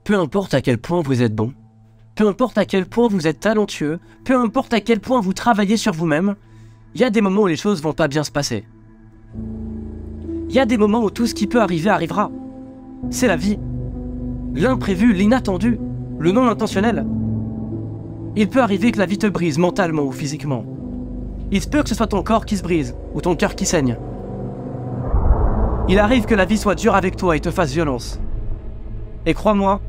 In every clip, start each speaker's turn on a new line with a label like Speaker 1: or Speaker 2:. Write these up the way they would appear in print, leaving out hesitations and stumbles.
Speaker 1: Peu importe à quel point vous êtes bon, peu importe à quel point vous êtes talentueux, peu importe à quel point vous travaillez sur vous-même, il y a des moments où les choses vont pas bien se passer. Il y a des moments où tout ce qui peut arriver arrivera. C'est la vie. L'imprévu, l'inattendu, le non intentionnel. Il peut arriver que la vie te brise mentalement ou physiquement. Il se peut que ce soit ton corps qui se brise ou ton cœur qui saigne. Il arrive que la vie soit dure avec toi et te fasse violence. Et crois-moi,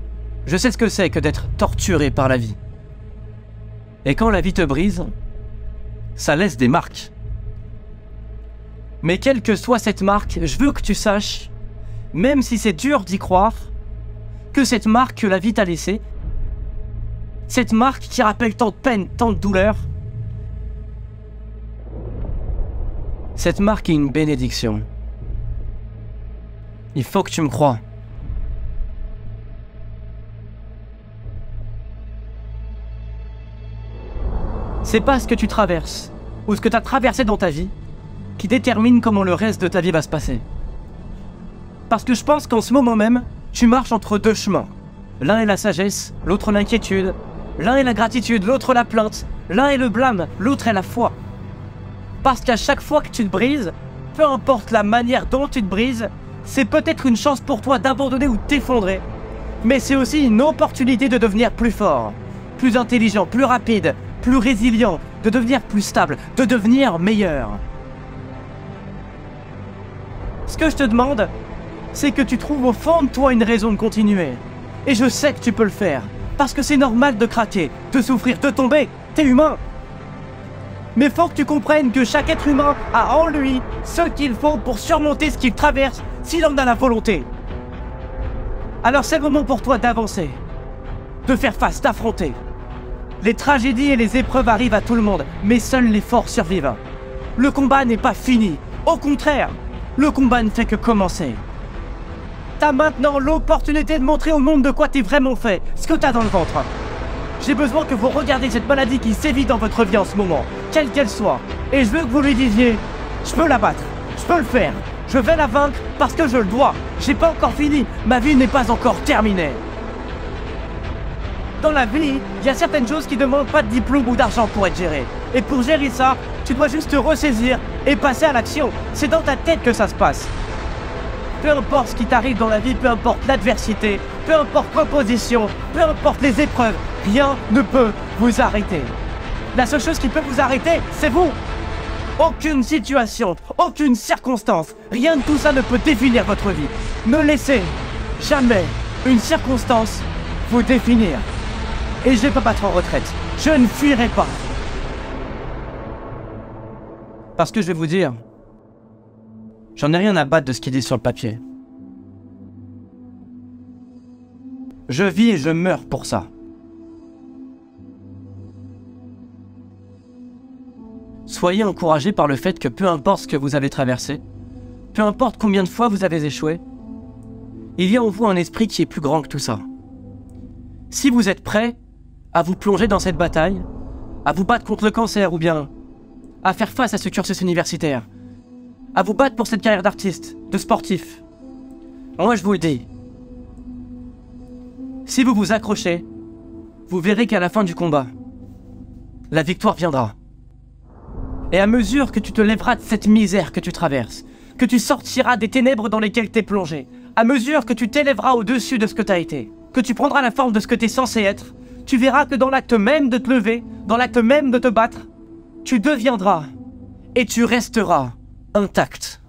Speaker 1: je sais ce que c'est que d'être torturé par la vie. Et quand la vie te brise, ça laisse des marques. Mais quelle que soit cette marque, je veux que tu saches, même si c'est dur d'y croire, que cette marque que la vie t'a laissée, cette marque qui rappelle tant de peine, tant de douleur, cette marque est une bénédiction. Il faut que tu me crois. C'est pas ce que tu traverses, ou ce que tu as traversé dans ta vie, qui détermine comment le reste de ta vie va se passer. Parce que je pense qu'en ce moment même, tu marches entre deux chemins. L'un est la sagesse, l'autre l'inquiétude. L'un est la gratitude, l'autre la plainte. L'un est le blâme, l'autre est la foi. Parce qu'à chaque fois que tu te brises, peu importe la manière dont tu te brises, c'est peut-être une chance pour toi d'abandonner ou de t'effondrer. Mais c'est aussi une opportunité de devenir plus fort, plus intelligent, plus rapide, plus résilient, de devenir plus stable, de devenir meilleur. Ce que je te demande, c'est que tu trouves au fond de toi une raison de continuer. Et je sais que tu peux le faire, parce que c'est normal de craquer, de souffrir, de tomber, t'es humain. Mais faut que tu comprennes que chaque être humain a en lui ce qu'il faut pour surmonter ce qu'il traverse, s'il en a la volonté. Alors c'est le moment pour toi d'avancer, de faire face, d'affronter. Les tragédies et les épreuves arrivent à tout le monde, mais seuls les forts survivent. Le combat n'est pas fini, au contraire, le combat ne fait que commencer. T'as maintenant l'opportunité de montrer au monde de quoi t'es vraiment fait, ce que t'as dans le ventre. J'ai besoin que vous regardiez cette maladie qui sévit dans votre vie en ce moment, quelle qu'elle soit. Et je veux que vous lui disiez, je peux la battre, je peux le faire, je vais la vaincre parce que je le dois. J'ai pas encore fini, ma vie n'est pas encore terminée. Dans la vie, il y a certaines choses qui ne demandent pas de diplôme ou d'argent pour être gérées. Et pour gérer ça, tu dois juste te ressaisir et passer à l'action. C'est dans ta tête que ça se passe. Peu importe ce qui t'arrive dans la vie, peu importe l'adversité, peu importe l'opposition, peu importe les épreuves, rien ne peut vous arrêter. La seule chose qui peut vous arrêter, c'est vous. Aucune situation, aucune circonstance, rien de tout ça ne peut définir votre vie. Ne laissez jamais une circonstance vous définir. Et je ne vais pas battre en retraite. Je ne fuirai pas. Parce que je vais vous dire, j'en ai rien à battre de ce qui dit sur le papier. Je vis et je meurs pour ça. Soyez encouragés par le fait que peu importe ce que vous avez traversé, peu importe combien de fois vous avez échoué, il y a en vous un esprit qui est plus grand que tout ça. Si vous êtes prêts à vous plonger dans cette bataille, à vous battre contre le cancer ou bien à faire face à ce cursus universitaire, à vous battre pour cette carrière d'artiste, de sportif, moi je vous le dis, si vous vous accrochez, vous verrez qu'à la fin du combat, la victoire viendra. Et à mesure que tu te lèveras de cette misère que tu traverses, que tu sortiras des ténèbres dans lesquelles t'es plongé, à mesure que tu t'élèveras au-dessus de ce que t'as été, que tu prendras la forme de ce que t'es censé être, tu verras que dans l'acte même de te lever, dans l'acte même de te battre, tu deviendras et tu resteras intact.